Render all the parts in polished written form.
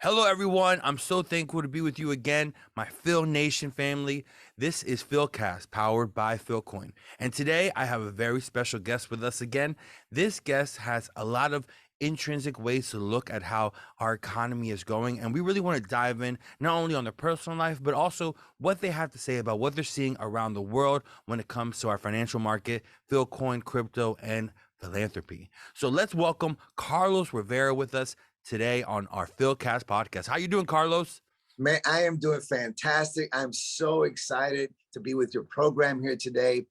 Hello, everyone. I'm so thankful to be with you again, my PHILNation family. This is PHILCast, powered by PHILcoin. And today I have a very special guest with us again. This guest has a lot of intrinsic ways to look at how our economy is going. And we really want to dive in not only on their personal life, but also what they have to say about what they're seeing around the world when it comes to our financial market, PHILcoin, crypto, and philanthropy. So let's welcome Carlos Rivera with us today on our PHILCast podcast. How you doing, Carlos? Man, I am doing fantastic. I'm so excited to be with your program here today.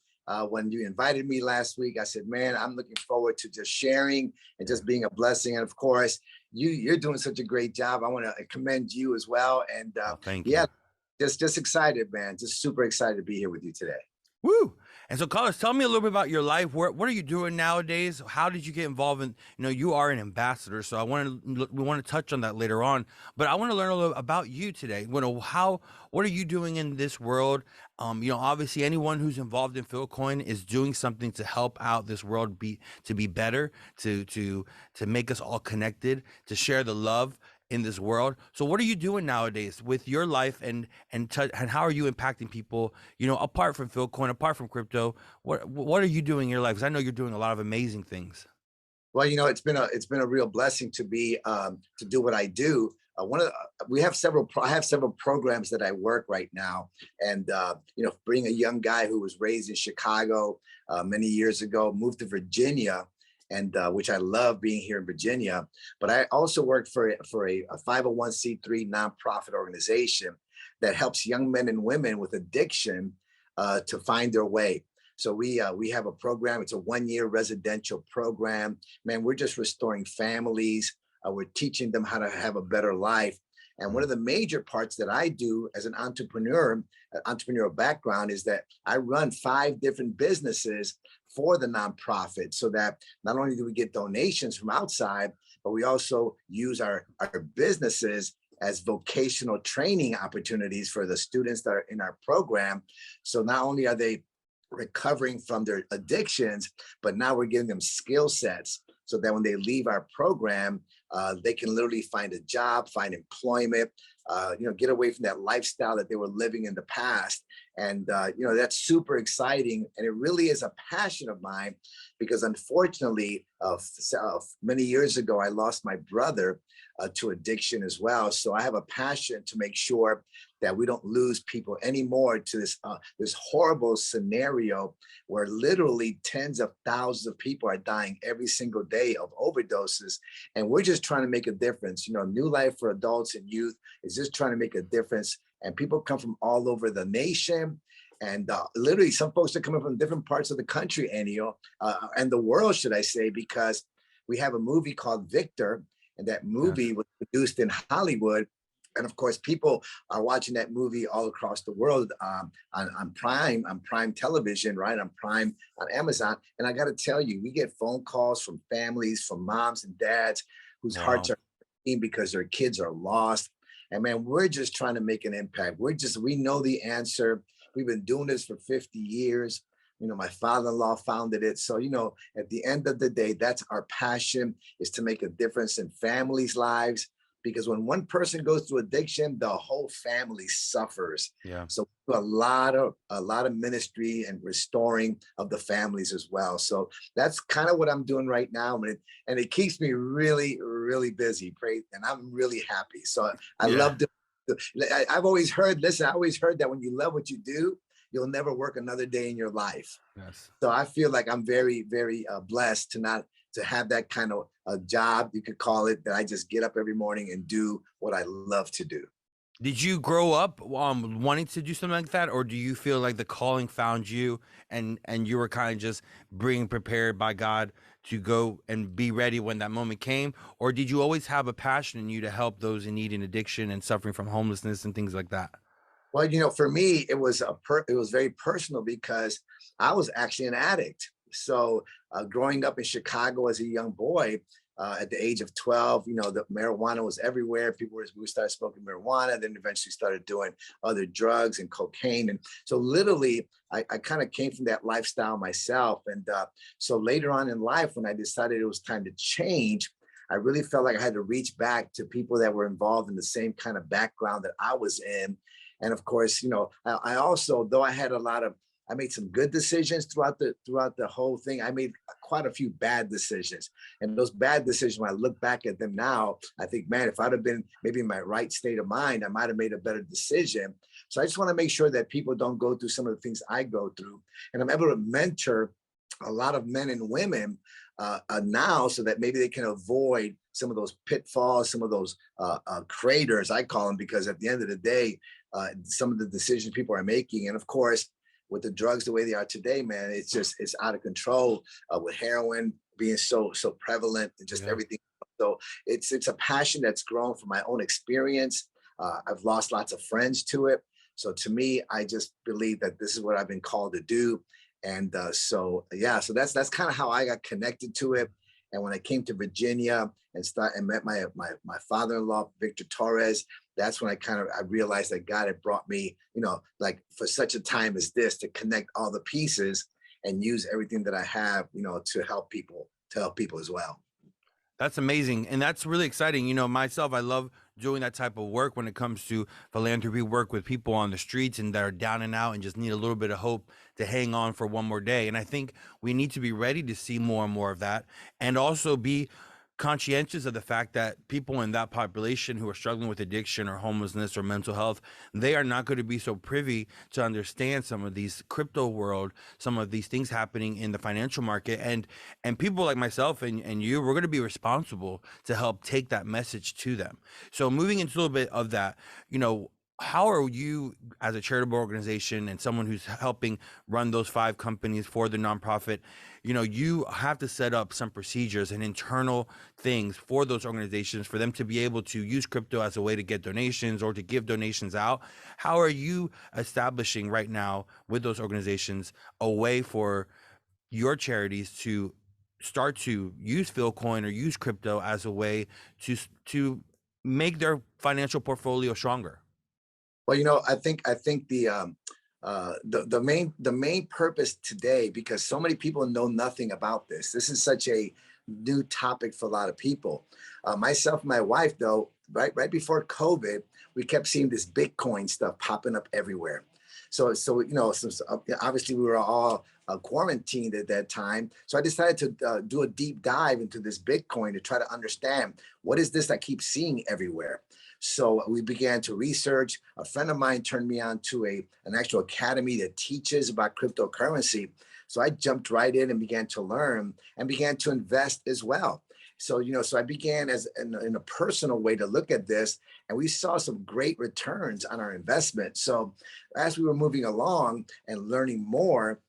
When you invited me last week, I said, man, I'm looking forward to just sharing and just being a blessing. And of course, you're doing such a great job. I want to commend you as well. And Thank yeah, you. just excited, man. Just super excited to be here with you today. Woo! And so, Carlos, tell me a little bit about your life. What are you doing nowadays? How did you get involved in? You are an ambassador, so we want to touch on that later on. But I want to learn a little about you today. What are you doing in this world? Obviously, anyone who's involved in PHILcoin is doing something to help out this world be better, to make us all connected, to share the love in this world. So what are you doing nowadays with your life and how are you impacting people, apart from PHILcoin, apart from crypto? What are you doing in your life? Because I know you're doing a lot of amazing things. Well, it's been a real blessing to be to do what I do. We have I have several programs that I work right now, and being a young guy who was raised in Chicago many years ago, moved to Virginia, and which I love being here in Virginia. But I also work for a 501c3 nonprofit organization that helps young men and women with addiction to find their way. So we have a program. It's a 1-year residential program. Man, we're just restoring families. We're teaching them how to have a better life. And one of the major parts that I do as an entrepreneurial background, is that I run 5 different businesses for the nonprofit, so that not only do we get donations from outside, but we also use our businesses as vocational training opportunities for the students that are in our program. So not only are they recovering from their addictions, but now we're giving them skill sets so that when they leave our program, they can literally find a job, find employment, get away from that lifestyle that they were living in the past. And, that's super exciting. And it really is a passion of mine, because unfortunately, many years ago, I lost my brother to addiction as well. So I have a passion to make sure that we don't lose people anymore to this horrible scenario where literally tens of thousands of people are dying every single day of overdoses. And we're just trying to make a difference. New Life for Adults and Youth is just trying to make a difference. And people come from all over the nation. And literally some folks are coming from different parts of the country, and the world, should I say, because we have a movie called Victor, and that movie was produced in Hollywood. And of course, people are watching that movie all across the world on Prime Television, right? On Prime, on Amazon. And I got to tell you, we get phone calls from families, from moms and dads whose hearts are breaking because their kids are lost. And man, we're just trying to make an impact. We know the answer. We've been doing this for 50 years. My father-in-law founded it. So, at the end of the day, that's our passion, is to make a difference in families' lives. Because when one person goes through addiction, the whole family suffers. Yeah. So a lot of ministry and restoring of the families as well. So that's kind of what I'm doing right now, and it keeps me really, really busy. And I'm really happy. So I love to. I've always heard. Listen, I always heard that when you love what you do, you'll never work another day in your life. Yes. So I feel like I'm very, very blessed to have that kind of a job, you could call it, that I just get up every morning and do what I love to do. Did you grow up wanting to do something like that, or do you feel like the calling found you and you were kind of just being prepared by God to go and be ready when that moment came? Or did you always have a passion in you to help those in need and addiction and suffering from homelessness and things like that? Well, for me, it was very personal, because I was actually an addict. So growing up in Chicago as a young boy, at the age of 12, the marijuana was everywhere. We started smoking marijuana, then eventually started doing other drugs and cocaine. And so literally, I kind of came from that lifestyle myself. And so later on in life, when I decided it was time to change, I really felt like I had to reach back to people that were involved in the same kind of background that I was in. And of course, I also, though I had I made some good decisions throughout the whole thing. I made quite a few bad decisions, and those bad decisions, when I look back at them now, I think, man, if I'd have been maybe in my right state of mind, I might have made a better decision. So I just want to make sure that people don't go through some of the things I go through, and I'm able to mentor a lot of men and women now, so that maybe they can avoid some of those pitfalls, some of those craters, I call them, because at the end of the day, some of the decisions people are making, and of course, with the drugs the way they are today, man, it's out of control, with heroin being so prevalent and just everything. So it's a passion that's grown from my own experience. I've lost lots of friends to it. So to me, I just believe that this is what I've been called to do. And so that's kind of how I got connected to it. And when I came to Virginia and met my father-in-law, Victor Torres, that's when I realized that God had brought me, like for such a time as this, to connect all the pieces and use everything that I have, to help people as well. That's amazing. And that's really exciting. Myself, I love doing that type of work when it comes to philanthropy work with people on the streets and that are down and out and just need a little bit of hope to hang on for one more day. And I think we need to be ready to see more and more of that, and also be conscientious of the fact that people in that population who are struggling with addiction or homelessness or mental health, they are not going to be so privy to understand some of these crypto world, some of these things happening in the financial market. And people like myself and you, we're going to be responsible to help take that message to them. So moving into a little bit of that, how are you, as a charitable organization and someone who's helping run those 5 companies for the nonprofit, you have to set up some procedures and internal things for those organizations for them to be able to use crypto as a way to get donations or to give donations out. How are you establishing right now with those organizations a way for your charities to start to use Philcoin or use crypto as a way to make their financial portfolio stronger? Well, I think the main purpose today, because so many people know nothing about this. This is such a new topic for a lot of people. Myself and my wife, though, right before COVID, we kept seeing this Bitcoin stuff popping up everywhere. Obviously we were all quarantined at that time. So I decided to do a deep dive into this Bitcoin to try to understand, what is this I keep seeing everywhere. So we began to research. A friend of mine turned me on to an actual academy that teaches about cryptocurrency. So I jumped right in and began to learn and began to invest as well. So I began in a personal way to look at this, and we saw some great returns on our investment. So as we were moving along and learning more,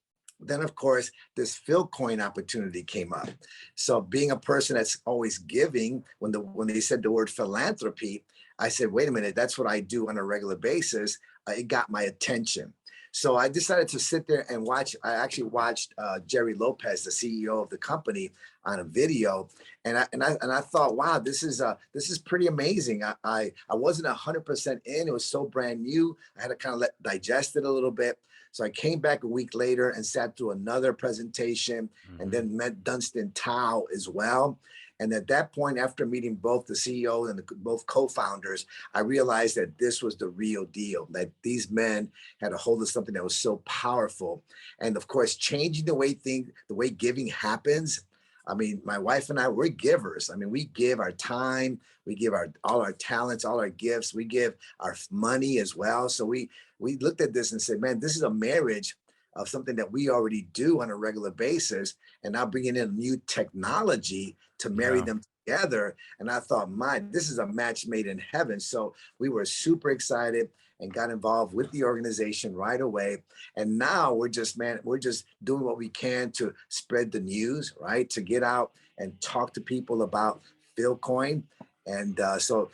then of course this Philcoin opportunity came up. So being a person that's always giving, when they said the word philanthropy, I said, wait a minute, that's what I do on a regular basis. It got my attention. So I decided to sit there and watch. I actually watched Jerry Lopez, the CEO of the company, on a video, and I thought, wow, this is pretty amazing. I wasn't 100% in. It was so brand new. I had to kind of digest it a little bit. So I came back a week later and sat through another presentation, and then met Dunstan Tao as well. And at that point, after meeting both the CEO and both co-founders, I realized that this was the real deal, that these men had a hold of something that was so powerful. And of course, changing the way giving happens. I mean, my wife and I, we're givers. I mean, we give our time, we give all our talents, all our gifts, we give our money as well. So we looked at this and said, man, this is a marriage of something that we already do on a regular basis, and now bringing in new technology to marry them together. And I thought, this is a match made in heaven. So we were super excited and got involved with the organization right away. And now we're just doing what we can to spread the news, right? To get out and talk to people about Philcoin. And so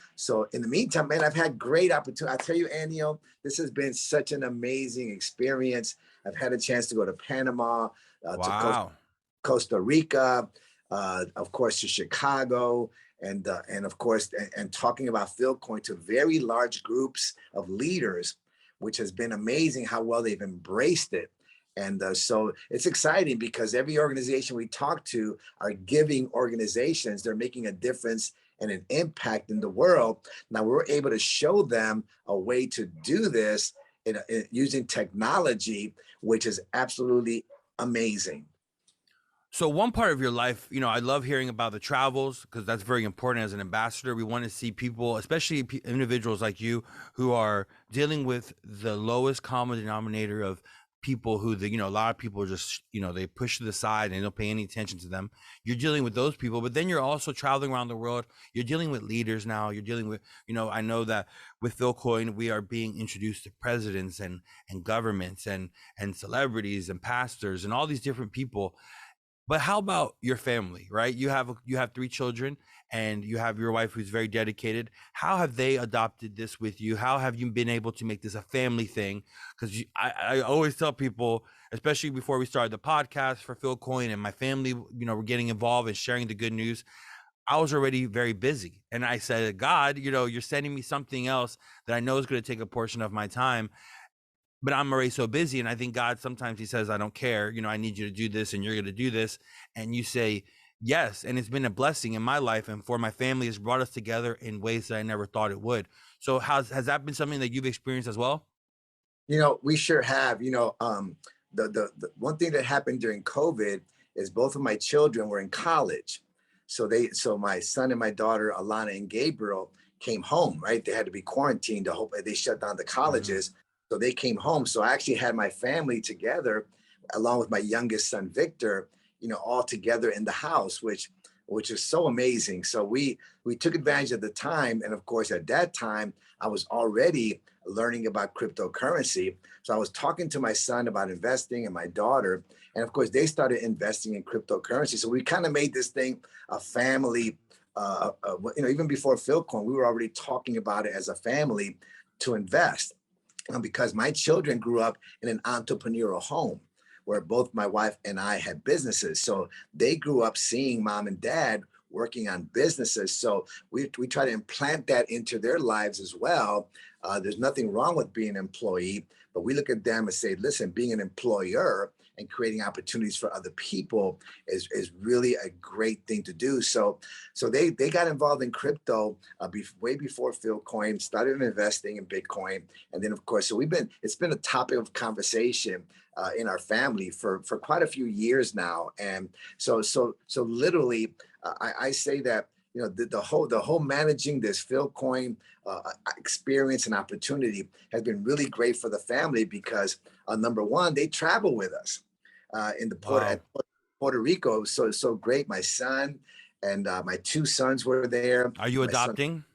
in the meantime, man, I've had great opportunity. I tell you, Anio, this has been such an amazing experience. I've had a chance to go to Panama, to Costa Rica, of course, to Chicago, and of course, and talking about Philcoin to very large groups of leaders, which has been amazing how well they've embraced it. And so it's exciting because every organization we talk to are giving organizations. They're making a difference and an impact in the world. Now we're able to show them a way to do this using technology, which is absolutely amazing. So one part of your life, I love hearing about the travels because that's very important as an ambassador. We want to see people, especially individuals like you, who are dealing with the lowest common denominator of people who a lot of people just, they push to the side and don't pay any attention to them. You're dealing with those people, but then you're also traveling around the world. You're dealing with leaders now. You're dealing with, I know that with PHILCoin, we are being introduced to presidents and governments and celebrities and pastors and all these different people. But how about your family, right? You have 3 children and you have your wife who's very dedicated. How have they adopted this with you? How have you been able to make this a family thing? Because I always tell people, especially before we started the podcast for PHILCoin and my family, we're getting involved and sharing the good news. I was already very busy. And I said, God, you're sending me something else that I know is going to take a portion of my time, but I'm already so busy. And I think God, sometimes he says, I don't care. I need you to do this and you're going to do this. And you say, yes. And it's been a blessing in my life and for my family. It's brought us together in ways that I never thought it would. So has that been something that you've experienced as well? We sure have. The one thing that happened during COVID is both of my children were in college. So my son and my daughter, Alana and Gabriel, came home, right? They had to be quarantined to hope they shut down the Mhm. colleges. So they came home. So I actually had my family together, along with my youngest son, Victor, all together in the house, which is so amazing. So we took advantage of the time. And of course, at that time, I was already learning about cryptocurrency. So I was talking to my son about investing and my daughter. And of course, they started investing in cryptocurrency. So we kind of made this thing a family. Even before PHILCoin, we were already talking about it as a family to invest, because my children grew up in an entrepreneurial home where both my wife and I had businesses. So they grew up seeing mom and dad working on businesses. So we try to implant that into their lives as well. There's nothing wrong with being an employee, but we look at them and say, listen, being an employer and creating opportunities for other people is really a great thing to do. So they got involved in crypto way before PHILCoin, started investing in Bitcoin. And then of course, it's been a topic of conversation in our family for quite a few years now. And so literally, I say that the whole managing this PHILCoin experience and opportunity has been really great for the family because number one, they travel with us in the Wow. Puerto Rico. So great. My son and my 2 sons were there. Are you My son, adopting?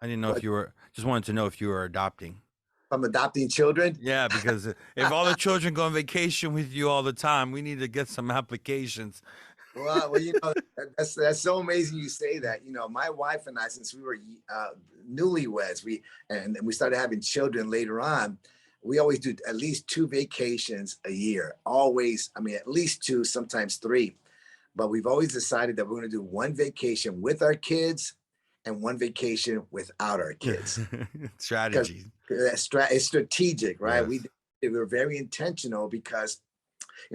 I didn't know what, if you were, just wanted to know if you were adopting. I'm adopting children. Yeah, because if all the children go on vacation with you all the time, we need to get some applications. Well, that's so amazing you say that. My wife and I, since we were newlyweds, and we started having children later on. We always do at least 2 vacations a year. Always, I mean, at least 2, sometimes 3. But we've always decided that we're going to do 1 vacation with our kids and 1 vacation without our kids, because Strategy. it's strategic, right? Yes. We were very intentional because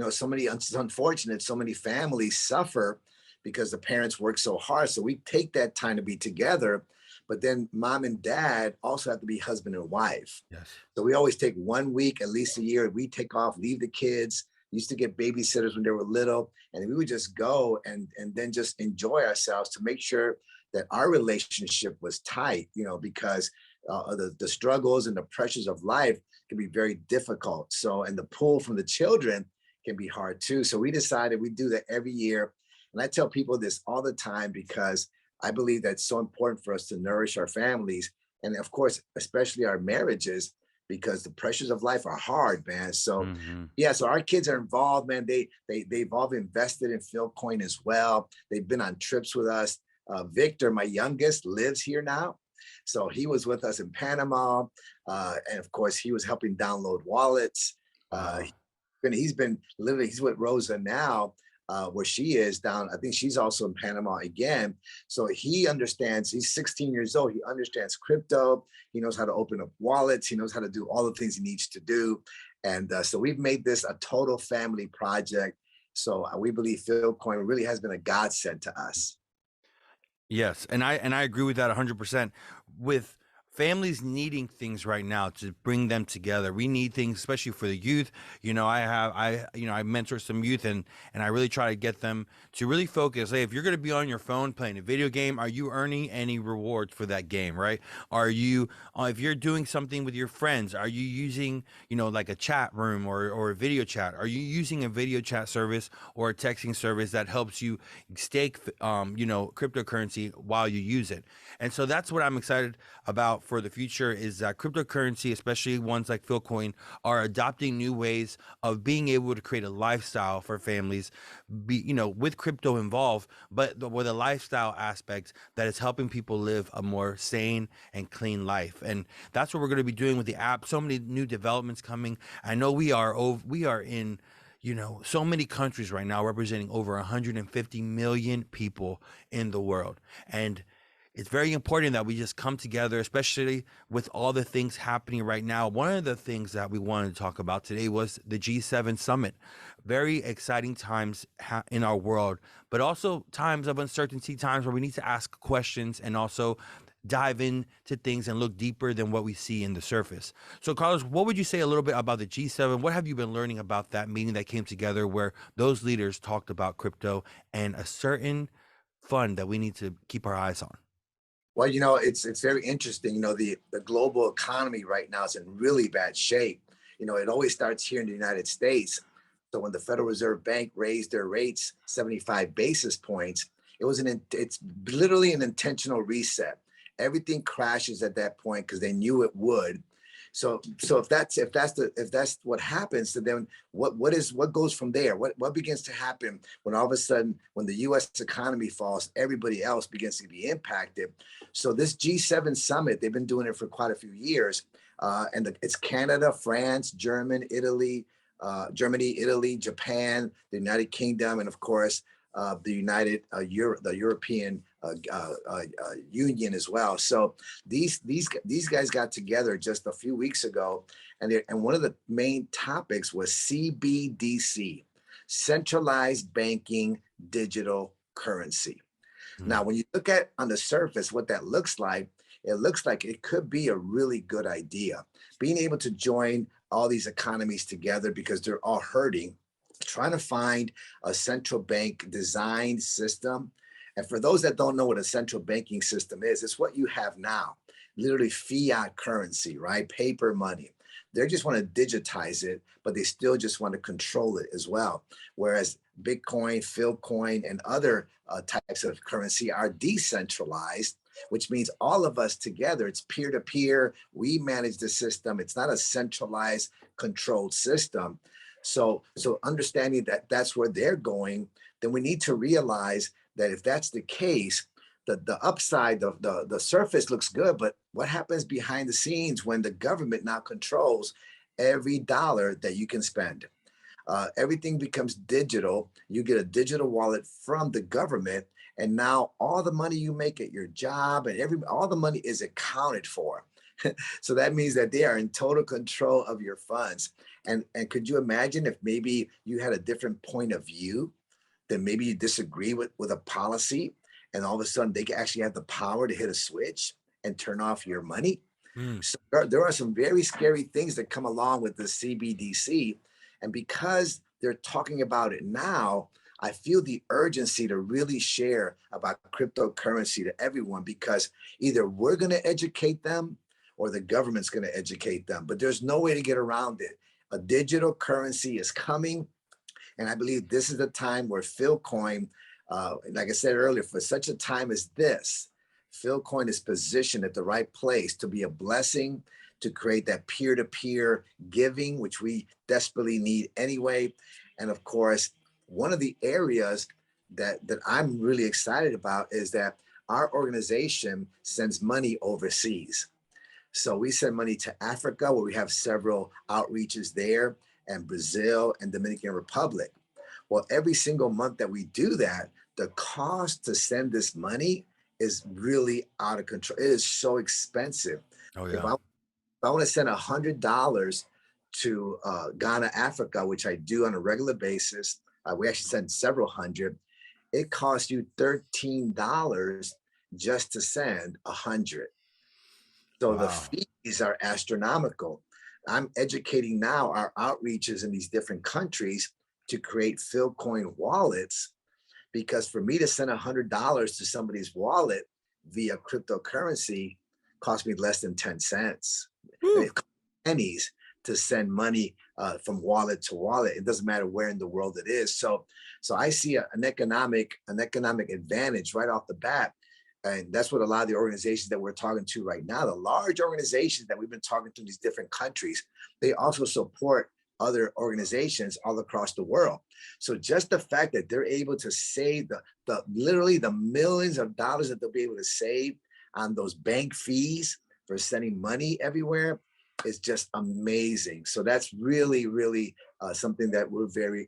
so many, it's unfortunate, so many families suffer because the parents work so hard. So we take that time to be together, but then mom and dad also have to be husband and wife. Yes. So we always take 1 week, at least a year. We take off, leave the kids. Used to get babysitters when they were little, and we would just go and then just enjoy ourselves to make sure that our relationship was tight. Because the struggles and the pressures of life can be very difficult. So, and the pull from the children can be hard too. So we decided we do that every year. And I tell people this all the time because I believe that's so important for us to nourish our families. And of course, especially our marriages, because the pressures of life are hard, man. So Hmm. yeah, so our kids are involved, man. They've all invested in PHILCoin as well. They've been on trips with us. Victor, my youngest, lives here now. So he was with us in Panama. And of course, he was helping download wallets. Uh, Wow. and he's been living, he's with Rosa now, where she is down. I think she's also in Panama again. So he understands, he's 16 years old. He understands crypto. He knows how to open up wallets. He knows how to do all the things he needs to do. And so we've made this a total family project. So we believe PhilCoin really has been a godsend to us. Yes, and I agree with that 100%. With families needing things right now to bring them together, we need things, especially for the youth. I mentor some youth, and I really try to get them to really focus. Hey, if you're going to be on your phone playing a video game, are you earning any rewards for that game? Right? Are you if you're doing something with your friends, are you using like a chat room or a video chat? Are you using a video chat service or a texting service that helps you stake cryptocurrency while you use it? And so that's what I'm excited about for the future, is that cryptocurrency, especially ones like Philcoin, are adopting new ways of being able to create a lifestyle for families, with crypto involved, but with a lifestyle aspect that is helping people live a more sane and clean life. And that's what we're going to be doing with the app. So many new developments coming. I know we are in so many countries right now, representing over 150 million people in the world. And it's very important that we just come together, especially with all the things happening right now. One of the things that we wanted to talk about today was the G7 summit. Very exciting times in our world, but also times of uncertainty, times where we need to ask questions and also dive into things and look deeper than what we see in the surface. So, Carlos, what would you say a little bit about the G7? What have you been learning about that meeting that came together where those leaders talked about crypto and a certain fund that we need to keep our eyes on? Well, it's very interesting. The global economy right now is in really bad shape. It always starts here in the United States. So when the Federal Reserve Bank raised their rates 75 basis points, it's literally an intentional reset. Everything crashes at that point because they knew it would. So if that's what happens, then what goes from there? What begins to happen when all of a sudden, when the U.S. economy falls, everybody else begins to be impacted. So this G7 summit, they've been doing it for quite a few years, it's Canada, France, Germany, Italy, Japan, the United Kingdom, and of course the European Union as well. So these guys got together just a few weeks ago, and one of the main topics was CBDC, centralized banking digital currency. Now, Mm. when you look at on the surface what that looks like, it looks like it could be a really good idea. Being able to join all these economies together because they're all hurting, trying to find a central bank designed system. And for those that don't know what a central banking system is, it's what you have now, literally fiat currency, right? Paper money. They just want to digitize it, but they still just want to control it as well. Whereas Bitcoin, Philcoin, and other types of currency are decentralized, which means all of us together, it's peer to peer. We manage the system. It's not a centralized, controlled system. So understanding that that's where they're going, then we need to realize that if that's the case, the upside, the surface looks good, but what happens behind the scenes when the government now controls every dollar that you can spend? Everything becomes digital. You get a digital wallet from the government, and now all the money you make at your job and all the money is accounted for. So that means that they are in total control of your funds. And could you imagine if maybe you had a different point of view, then maybe you disagree with a policy, and all of a sudden they actually have the power to hit a switch and turn off your money? Mm. So there are some very scary things that come along with the CBDC. And because they're talking about it now, I feel the urgency to really share about cryptocurrency to everyone, because either we're going to educate them or the government's going to educate them. But there's no way to get around it. A digital currency is coming. And I believe this is the time where Philcoin, like I said earlier, for such a time as this, Philcoin is positioned at the right place to be a blessing, to create that peer-to-peer giving, which we desperately need anyway. And of course, one of the areas that I'm really excited about is that our organization sends money overseas. So we send money to Africa, where we have several outreaches there, and Brazil and Dominican Republic. Well, every single month that we do that, the cost to send this money is really out of control. It is so expensive. Oh If yeah. I, if I want to send $100 to Ghana, Africa, which I do on a regular basis. We actually send several hundred. It costs you $13 just to send 100. So the Wow. fees are astronomical. I'm educating now our outreaches in these different countries to create PHILCoin wallets, because for me to send $100 to somebody's wallet via cryptocurrency cost me less than 10 cents. And Woo. it costs pennies to send money from wallet to wallet. It doesn't matter where in the world it is. So I see an economic advantage right off the bat. And that's what a lot of the organizations that we're talking to right now, the large organizations that we've been talking to in these different countries, they also support other organizations all across the world. So just the fact that they're able to save the literally the millions of dollars that they'll be able to save on those bank fees for sending money everywhere is just amazing. So that's really, really something that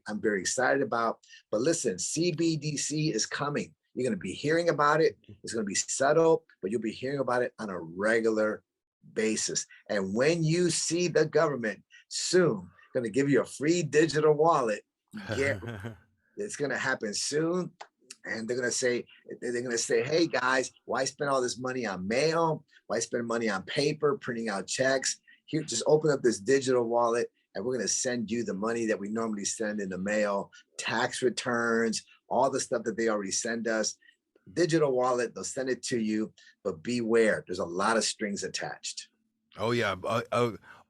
I'm very excited about. But listen, CBDC is coming. You're going to be hearing about it. It's going to be subtle, but you'll be hearing about it on a regular basis. And when you see the government soon going to give you a free digital wallet, get it's going to happen soon. And they're going to say, hey guys, why spend all this money on mail? Why spend money on paper, printing out checks? Here, just open up this digital wallet and we're going to send you the money that we normally send in the mail, tax returns, all the stuff that they already send us. Digital wallet, they'll send it to you, but beware, there's a lot of strings attached. Oh yeah.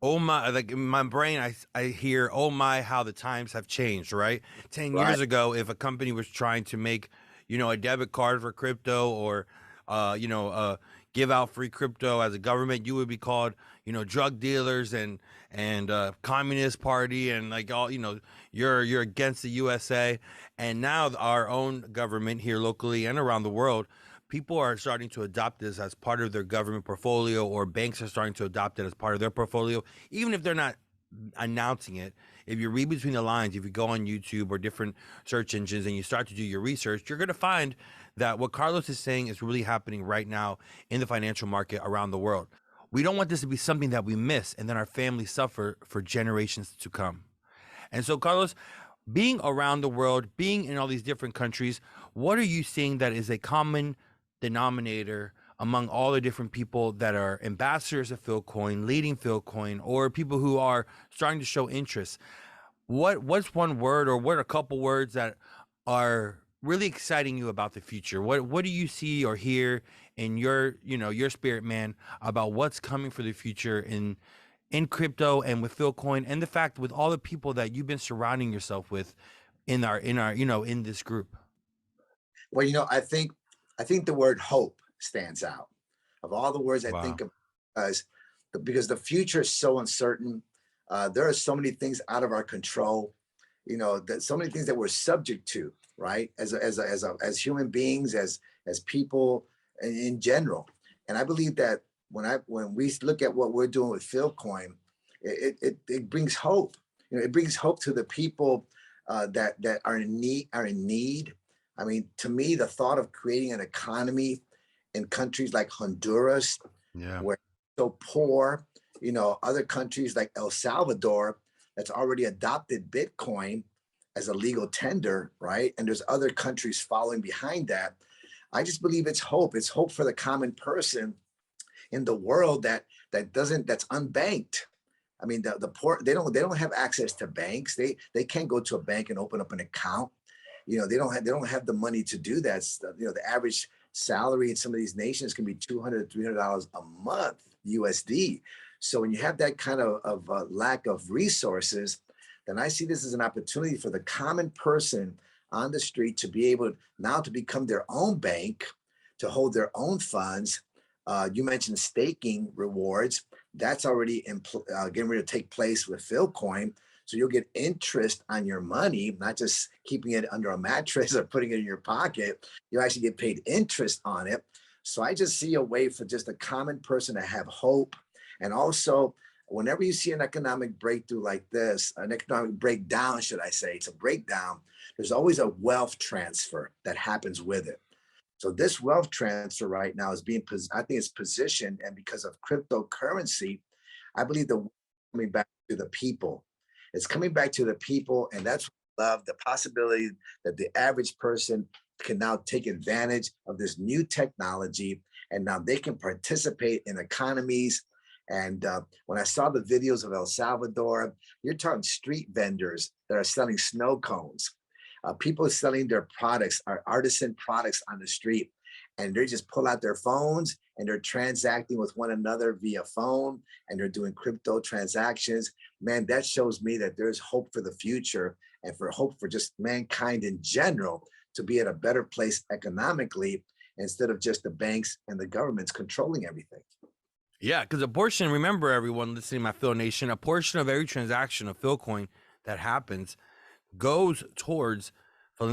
Oh my, like in my brain, I hear, oh my, how the times have changed, right? 10 Right. years ago, if a company was trying to make, a debit card for crypto or, give out free crypto as a government, you would be called, drug dealers and communist party and like all, you're against the USA. And now our own government here locally and around the world, people are starting to adopt this as part of their government portfolio, or banks are starting to adopt it as part of their portfolio, even if they're not announcing it. If you read between the lines, if you go on YouTube or different search engines and you start to do your research, you're going to find that what Carlos is saying is really happening right now in the financial market around the world. We don't want this to be something that we miss and then our families suffer for generations to come. And so, Carlos, being around the world, being in all these different countries, what are you seeing that is a common denominator among all the different people that are ambassadors of PHILCoin, leading PHILCoin, or people who are starting to show interest? What's one word or what are a couple words that are really exciting you about the future? What do you see or hear in your spirit, man, about what's coming for the future in crypto and with PHILCoin, and the fact with all the people that you've been surrounding yourself with in this group? Well, I think the word hope stands out of all the words I Wow. think of, because the future is so uncertain. There are so many things out of our control. That so many things that we're subject to, right? As human beings, as people in general. And I believe that when we look at what we're doing with PHILCoin, it brings hope. It brings hope to the people that are in need. I mean, to me, the thought of creating an economy in countries like Honduras, Yeah. where it's so poor, other countries like El Salvador, that's already adopted Bitcoin as a legal tender, right? And there's other countries following behind that. I just believe it's hope. It's hope for the common person in the world that's unbanked. I mean, the poor, they don't have access to banks. They can't go to a bank and open up an account. They don't have the money to do that. The average salary in some of these nations can be $200 to $300 a month USD. So when you have that kind of lack of resources, then I see this as an opportunity for the common person on the street to be able now to become their own bank, to hold their own funds. You mentioned staking rewards. That's already getting ready to take place with PHILCoin. So you'll get interest on your money, not just keeping it under a mattress or putting it in your pocket. You actually get paid interest on it. So I just see a way for just a common person to have hope. And also, whenever you see an economic breakthrough like this, an economic breakdown, should I say, it's a breakdown, there's always a wealth transfer that happens with it. So this wealth transfer right now is I think it's positioned, and because of cryptocurrency, I believe the coming back to the people. It's coming back to the people, and that's what I love, the possibility that the average person can now take advantage of this new technology, and now they can participate in economies. And when I saw the videos of El Salvador, you're talking street vendors that are selling snow cones, people selling their products, our artisan products on the street, and they just pull out their phones and they're transacting with one another via phone, and they're doing crypto transactions. Man, that shows me that there's hope for the future, and for hope for just mankind in general to be at a better place economically, instead of just the banks and the governments controlling everything. Yeah, because a portion, remember everyone listening to my PHILNation, a portion of every transaction of PHILcoin that happens goes towards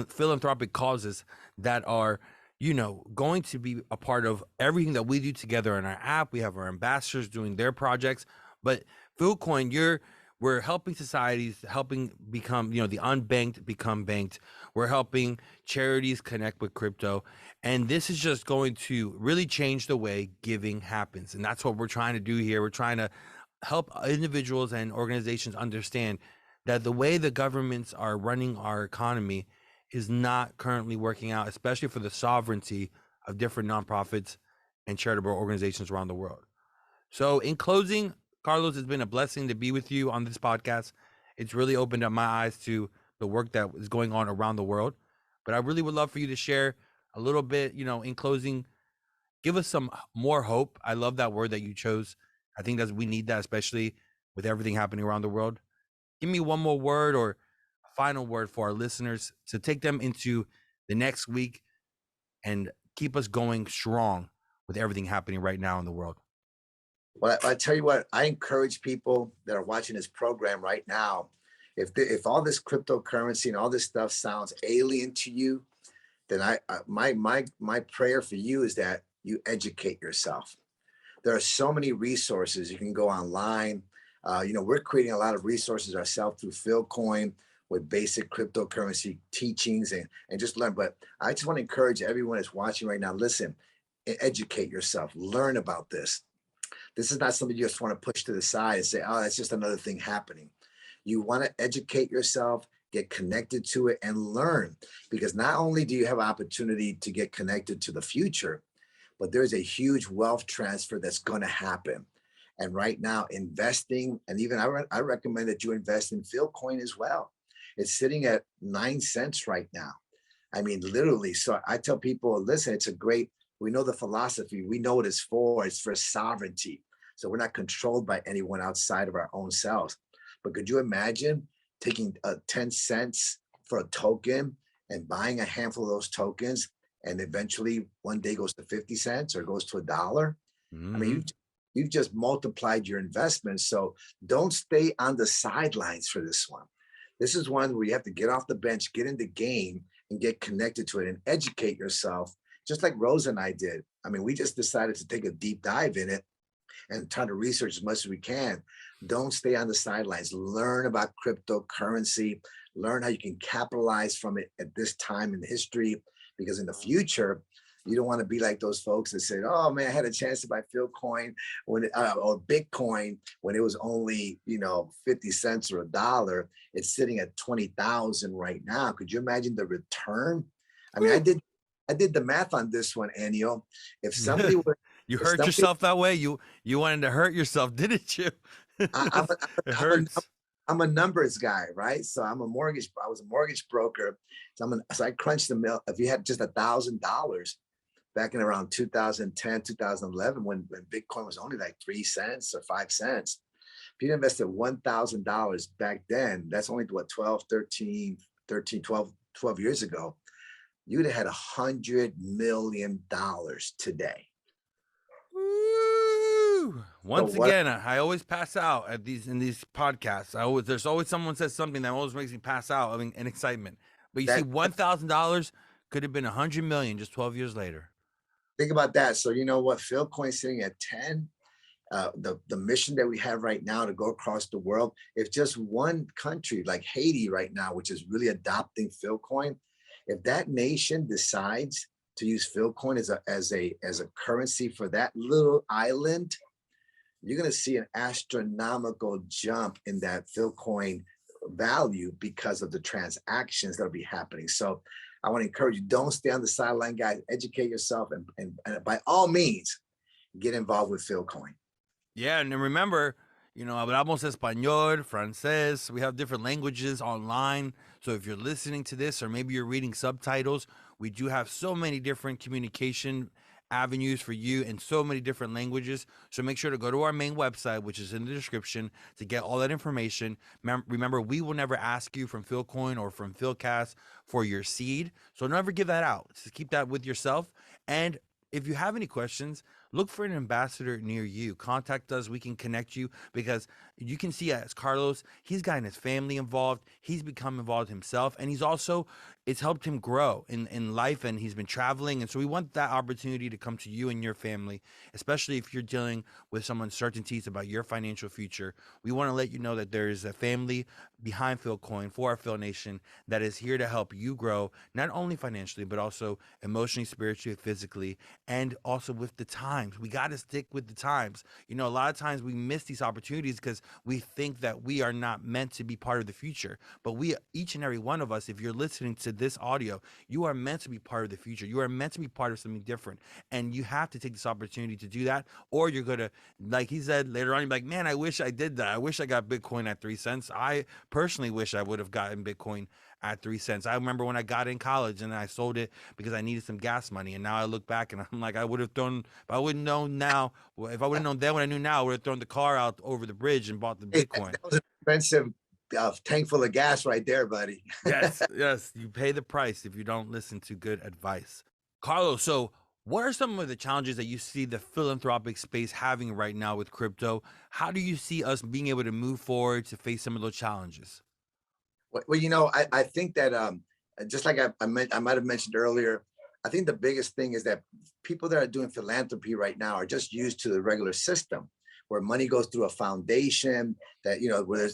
philanthropic causes that are, going to be a part of everything that we do together in our app. We have our ambassadors doing their projects, but PHILcoin, we're helping societies, helping become, the unbanked become banked. We're helping charities connect with crypto. And this is just going to really change the way giving happens. And that's what we're trying to do here. We're trying to help individuals and organizations understand that the way the governments are running our economy is not currently working out, especially for the sovereignty of different nonprofits and charitable organizations around the world. So in closing, Carlos, it's been a blessing to be with you on this podcast. It's really opened up my eyes to the work that is going on around the world. But I really would love for you to share a little bit, in closing, give us some more hope. I love that word that you chose. I think that we need that, especially with everything happening around the world. Give me one more word or a final word for our listeners to take them into the next week and keep us going strong with everything happening right now in the world. Well, I tell you what, I encourage people that are watching this program right now, if all this cryptocurrency and all this stuff sounds alien to you, then my prayer for you is that you educate yourself. There are so many resources. You can go online. We're creating a lot of resources ourselves through PHILcoin with basic cryptocurrency teachings and just learn. But I just want to encourage everyone that's watching right now, listen, educate yourself, learn about this. This is not something you just want to push to the side and say, oh, that's just another thing happening. You want to educate yourself, get connected to it, and learn. Because not only do you have opportunity to get connected to the future, but there's a huge wealth transfer that's going to happen. And right now, investing, and even I recommend that you invest in PHILcoin as well. It's sitting at 9 cents right now. I mean, literally. So I tell people, listen, we know the philosophy. We know what it's for. It's for sovereignty. So we're not controlled by anyone outside of our own selves. But could you imagine taking 10 cents for a token and buying a handful of those tokens, and eventually one day goes to 50 cents or goes to $1? Mm-hmm. I mean, you've just multiplied your investment. So don't stay on the sidelines for this one. This is one where you have to get off the bench, get in the game, and get connected to it and educate yourself, just like Rose and I did. I mean, we just decided to take a deep dive in it and try to research as much as we can. Don't stay on the sidelines. Learn about cryptocurrency. Learn how you can capitalize from it at this time in history, because in the future, you don't want to be like those folks that said, oh man, I had a chance to buy PHILcoin or Bitcoin when it was only, 50 cents or $1. It's sitting at 20,000 right now. Could you imagine the return? I mean, I did the math on this one, Ennio. If somebody were you hurt yourself that way, you wanted to hurt yourself, didn't you? It hurts. I'm a numbers guy, right? So I was a mortgage broker. So I crunched the mill. If you had just $1,000 back in around 2010, 2011, when Bitcoin was only like 3 cents or 5 cents, if you invested $1,000 back then, that's only what, 12 years ago, you'd have had $100 million today. Woo! Once again, I always pass out in these podcasts. There's always someone says something that always makes me pass out in excitement. But you see, $1,000 could have been $100 million just 12 years later. Think about that. So you know what? PHILcoin's sitting at 10. The mission that we have right now to go across the world, if just one country like Haiti right now, which is really adopting PHILcoin, if that nation decides to use PHILcoin as a currency for that little island, you're going to see an astronomical jump in that Philcoin value because of the transactions that'll be happening. So I want to encourage you, don't stay on the sideline, guys. Educate yourself and by all means, get involved with Philcoin. Yeah, and then remember, hablamos español, francés. We have different languages online. So if you're listening to this, or maybe you're reading subtitles, we do have so many different communication avenues for you in so many different languages. So make sure to go to our main website, which is in the description, to get all that information. Remember, we will never ask you from Philcoin or from PHILCast for your seed. So never give that out. Just keep that with yourself. And if you have any questions, look for an ambassador near you. Contact us. We can connect you, because you can see as Carlos, he's gotten his family involved. He's become involved himself. And it's helped him grow in life, and he's been traveling. And so we want that opportunity to come to you and your family, especially if you're dealing with some uncertainties about your financial future. We want to let you know that there is a family behind Philcoin, for our PHILNation, that is here to help you grow, not only financially, but also emotionally, spiritually, physically, and also with the times. We got to stick with the times. A lot of times we miss these opportunities because we think that we are not meant to be part of the future. But each and every one of us, if you're listening to this audio, you are meant to be part of the future. You are meant to be part of something different. And you have to take this opportunity to do that, or you're going to, like he said later on, you're like, man, I wish I did that. I wish I got Bitcoin at 3 cents. I personally wish I would have gotten Bitcoin at 3 cents. I remember when I got in college and I sold it because I needed some gas money. And now I look back and I'm like, I would have thrown, if I wouldn't known now, if I would have known then what I knew now, I would have thrown the car out over the bridge and bought the Hey, Bitcoin. that was an expensive tank full of gas right there, buddy. Yes, yes. You pay the price if you don't listen to good advice. Carlos, so what are some of the challenges that you see the philanthropic space having right now with crypto? How do you see us being able to move forward to face some of those challenges? Well, I think that just like I might have mentioned earlier, I think the biggest thing is that people that are doing philanthropy right now are just used to the regular system where money goes through a foundation that, where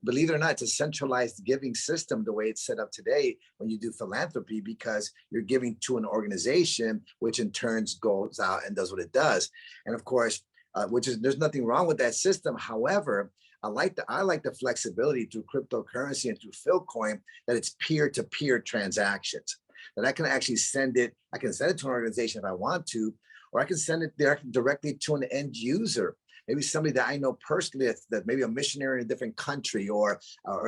believe it or not, it's a centralized giving system the way it's set up today when you do philanthropy, because you're giving to an organization, which in turns goes out and does what it does. And of course, there's nothing wrong with that system. However, I like the flexibility through cryptocurrency and through Philcoin that it's peer-to-peer transactions. That I can actually I can send it to an organization if I want to, or I can send it directly to an end user. Maybe somebody that I know personally, that maybe a missionary in a different country or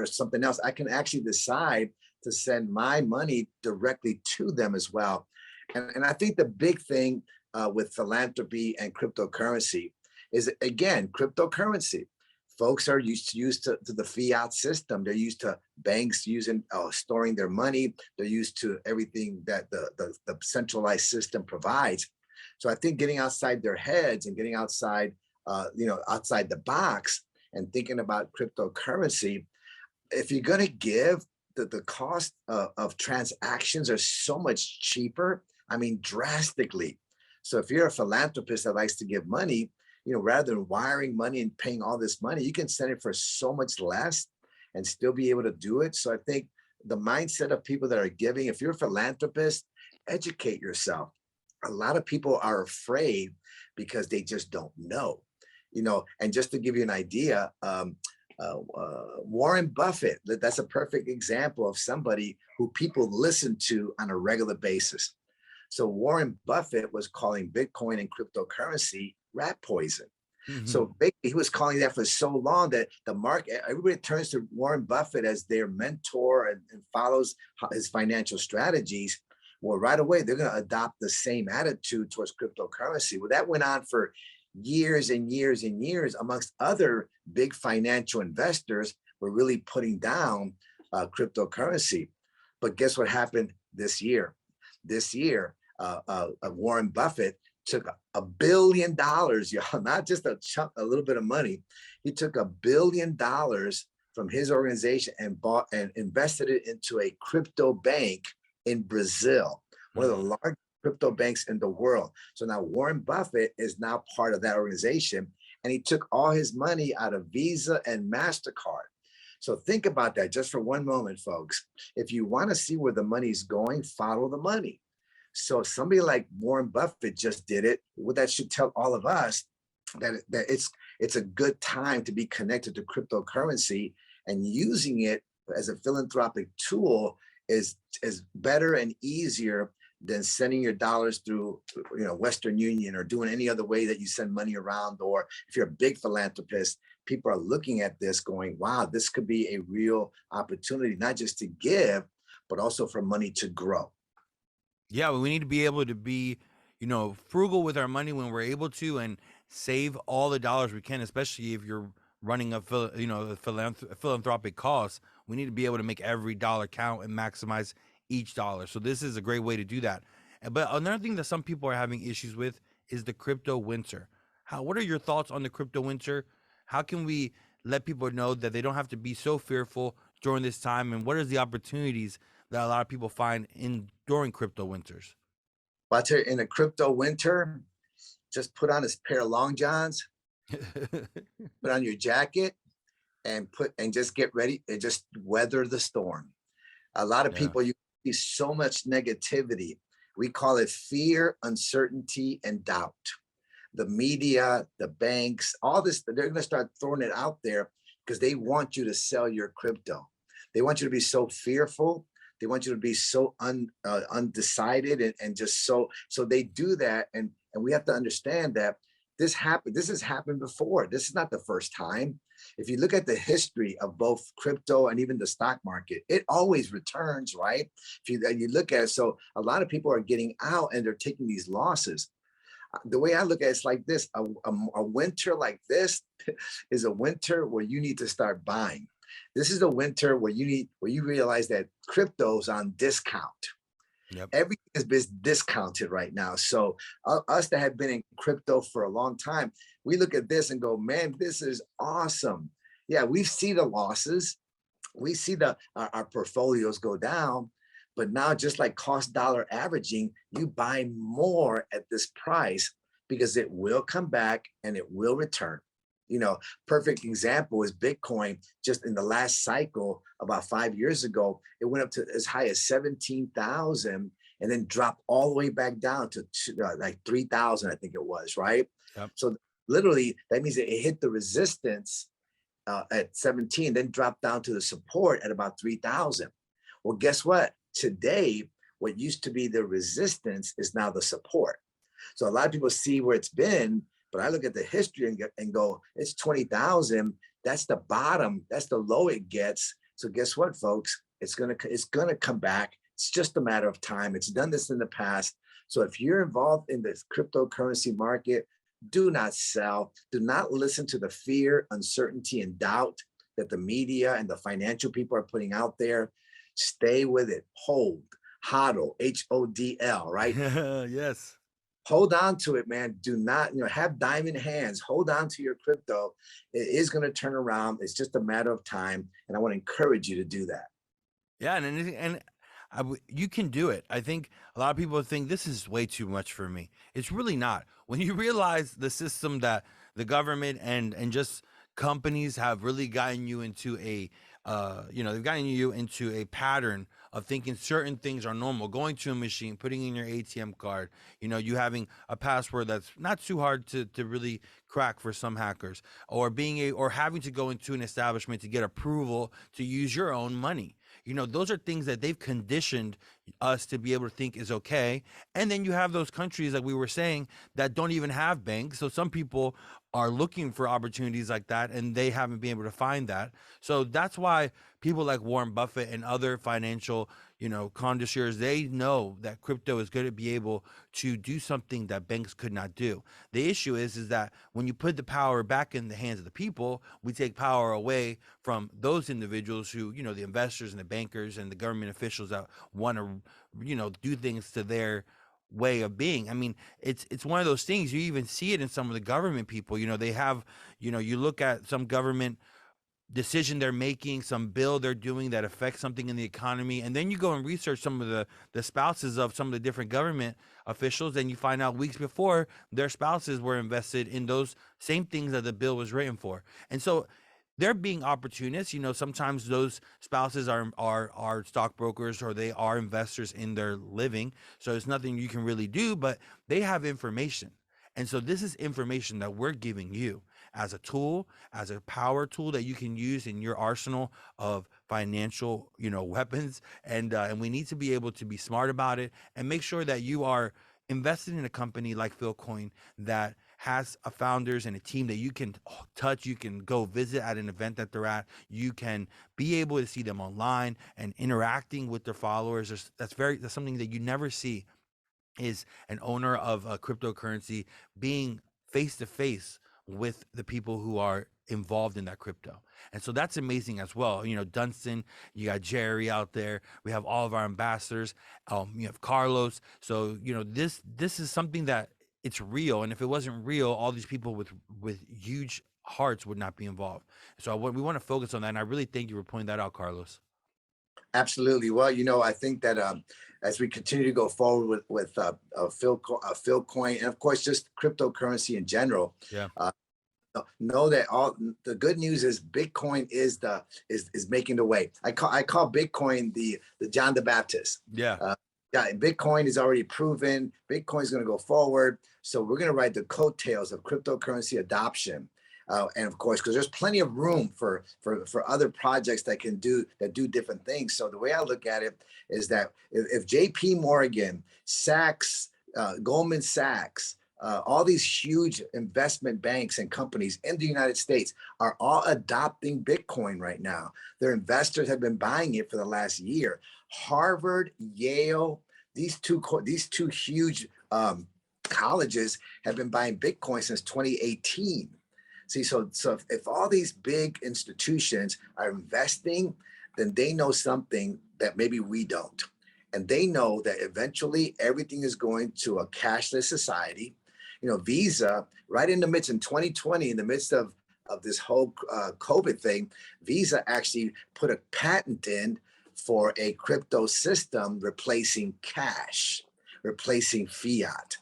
something else. I can actually decide to send my money directly to them as well. And I think the big thing with philanthropy and cryptocurrency is, again, cryptocurrency. Folks are used to the fiat system. They're used to banks storing their money. They're used to everything that the centralized system provides. So I think getting outside their heads and getting outside, outside the box and thinking about cryptocurrency, if you're going to give, the cost of transactions are so much cheaper. I mean, drastically. So if you're a philanthropist that likes to give money, rather than wiring money and paying all this money, you can send it for so much less and still be able to do it. So I think the mindset of people that are giving, if you're a philanthropist, educate yourself. A lot of people are afraid because they just don't know, and just to give you an idea, Warren Buffett, that's a perfect example of somebody who people listen to on a regular basis. So Warren Buffett was calling Bitcoin and cryptocurrency rat poison. Mm-hmm. So he was calling that for so long that the market, everybody turns to Warren Buffett as their mentor and follows his financial strategies. Well, right away, they're going to adopt the same attitude towards cryptocurrency. Well, that went on for years and years and years, amongst other big financial investors were really putting down cryptocurrency. But guess what happened this year? This year, Warren Buffett took $1 billion, y'all, not just a little bit of money. He took $1 billion from his organization and bought and invested it into a crypto bank in Brazil, one of the largest crypto banks in the world. So now Warren Buffett is now part of that organization, and he took all his money out of Visa and MasterCard. So think about that just for one moment, folks. If you want to see where the money's going, follow the money. So somebody like Warren Buffett just did it. What that should tell all of us that it's a good time to be connected to cryptocurrency, and using it as a philanthropic tool is better and easier than sending your dollars through Western Union, or doing any other way that you send money around. Or if you're a big philanthropist, people are looking at this going, wow, this could be a real opportunity, not just to give, but also for money to grow. Yeah, we need to be able to be, frugal with our money when we're able to, and save all the dollars we can, especially if you're running a philanthropic cause. We need to be able to make every dollar count and maximize each dollar. So this is a great way to do that. But another thing that some people are having issues with is the crypto winter. What are your thoughts on the crypto winter? How can we let people know that they don't have to be so fearful during this time, and what are the opportunities that a lot of people find in during crypto winters? But in a crypto winter, just put on a pair of long johns, put on your jacket, and just get ready and just weather the storm. A lot of Yeah. people, you see so much negativity. We call it fear, uncertainty, and doubt. The media, the banks, all this, they're going to start throwing it out there because they want you to sell your crypto. They want you to be so fearful. They want you to be so undecided, and just so they do that. And we have to understand that this happened. This has happened before. This is not the first time. If you look at the history of both crypto and even the stock market, it always returns, right? If you look at it, so a lot of people are getting out and they're taking these losses. The way I look at it, it's like this: a winter like this is a winter where you need to start buying. This is a winter where you realize that crypto's on discount. Yep. Everything is discounted right now. So us that have been in crypto for a long time, we look at this and go, man, this is awesome. Yeah, we see the losses, we see our portfolios go down, but now, just like cost dollar averaging, you buy more at this price because it will come back and it will return. Perfect example is Bitcoin. Just in the last cycle, about 5 years ago, it went up to as high as 17,000, and then dropped all the way back down to like 3,000, I think it was, right? Yep. So literally, that means it hit the resistance at 17, then dropped down to the support at about 3,000. Well, guess what? Today, what used to be the resistance is now the support. So a lot of people see where it's been, but I look at the history and go, it's 20,000. That's the bottom. That's the low it gets. So guess what, folks? It's gonna come back. It's just a matter of time. It's done this in the past. So if you're involved in the cryptocurrency market, do not sell. Do not listen to the fear, uncertainty, and doubt that the media and the financial people are putting out there. Stay with it. Hold, hodl, HODL, right? Yes. Hold on to it, man. Do not, have diamond hands. Hold on to your crypto. It is going to turn around. It's just a matter of time. And I want to encourage you to do that. Yeah, you can do it. I think a lot of people think this is way too much for me. It's really not. When you realize the system that the government and just companies have really gotten you into they've gotten you into a pattern of thinking certain things are normal. Going to a machine, putting in your ATM card, you having a password that's not too hard to really crack for some hackers, or or having to go into an establishment to get approval to use your own money. Those are things that they've conditioned us to be able to think is okay. And then you have those countries, like we were saying, that don't even have banks. So some people are looking for opportunities like that, and they haven't been able to find that. So that's why people like Warren Buffett and other financial, connoisseurs, they know that crypto is going to be able to do something that banks could not do. The issue is that when you put the power back in the hands of the people, we take power away from those individuals who, the investors and the bankers and the government officials that want to, do things to their way of being. I mean, it's one of those things. You even see it in some of the government people. They have, you look at some government decision they're making, some bill they're doing that affects something in the economy, and then you go and research some of the spouses of some of the different government officials, and you find out weeks before their spouses were invested in those same things that the bill was written for. And so they're being opportunists. Sometimes those spouses are stockbrokers, or they are investors in their living. So it's nothing you can really do, but they have information. And so this is information that we're giving you as a tool, as a power tool that you can use in your arsenal of financial, weapons. And we need to be able to be smart about it and make sure that you are invested in a company like PHILCoin that has a founders and a team that you can touch, you can go visit at an event that they're at, you can be able to see them online and interacting with their followers. That's something that you never see, is an owner of a cryptocurrency being face to face with the people who are involved in that crypto. And so that's amazing as well. Dunstan, you got Jerry out there. We have all of our ambassadors. You have Carlos. So, this is something that it's real. And if it wasn't real, all these people with huge hearts would not be involved. So we want to focus on that. And I really thank you for pointing that out, Carlos. Absolutely. Well, I think that as we continue to go forward with PHILCoin, and of course just cryptocurrency in general, Yeah. Know that all the good news is Bitcoin is making the way. I call Bitcoin the John the Baptist. Yeah. Yeah, Bitcoin is already proven. Bitcoin is going to go forward. So we're going to ride the coattails of cryptocurrency adoption. And of course, because there's plenty of room for other projects that do different things. So the way I look at it is that if JP Morgan, Sachs, Goldman Sachs, all these huge investment banks and companies in the United States are all adopting Bitcoin right now. Their investors have been buying it for the last year. Harvard, Yale, these two huge colleges have been buying Bitcoin since 2018. See, so if all these big institutions are investing, then they know something that maybe we don't. And they know that eventually everything is going to a cashless society. Visa, right in the midst in 2020, in the midst of this whole COVID thing, Visa actually put a patent in for a crypto system replacing cash, replacing fiat.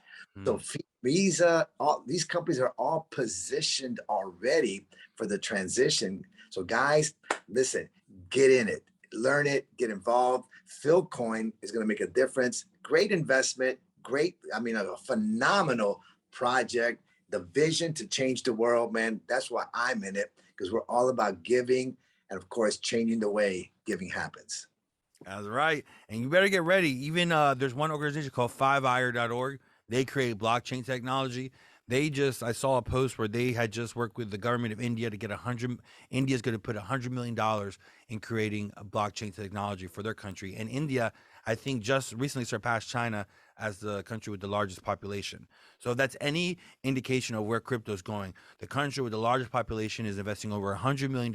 So Visa, all these companies are all positioned already for the transition. So guys, listen, get in it, learn it, get involved. PHILCoin is going to make a difference. Great investment, a phenomenal project. The vision to change the world, man. That's why I'm in it, because we're all about giving and of course changing the way giving happens. That's right. And you better get ready. Even there's one organization called 5ire.org. They create blockchain technology. I saw a post where they had just worked with the government of India to get India's going to put $100 million in creating a blockchain technology for their country. And India, I think, just recently surpassed China as the country with the largest population. So if that's any indication of where crypto is going, the country with the largest population is investing over $100 million.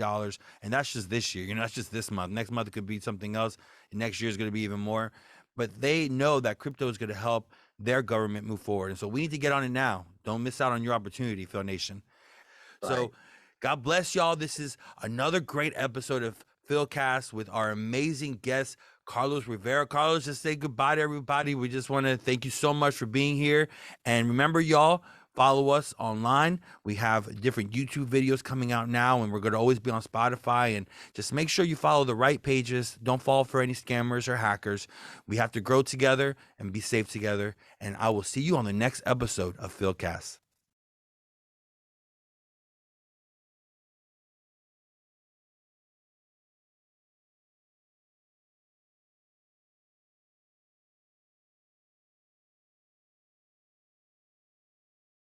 And that's just this year. That's just this month. Next month it could be something else. Next year is going to be even more. But they know that crypto is going to help their government move forward. And so we need to get on it now. Don't miss out on your opportunity, PHILNation. Right. So God bless y'all. This is another great episode of PHILCast with our amazing guest, Carlos Rivera. Carlos, just say goodbye to everybody. We just want to thank you so much for being here. And remember, y'all, follow us online. We have different YouTube videos coming out now, and we're going to always be on Spotify. And just make sure you follow the right pages. Don't fall for any scammers or hackers. We have to grow together and be safe together. And I will see you on the next episode of PHILCast.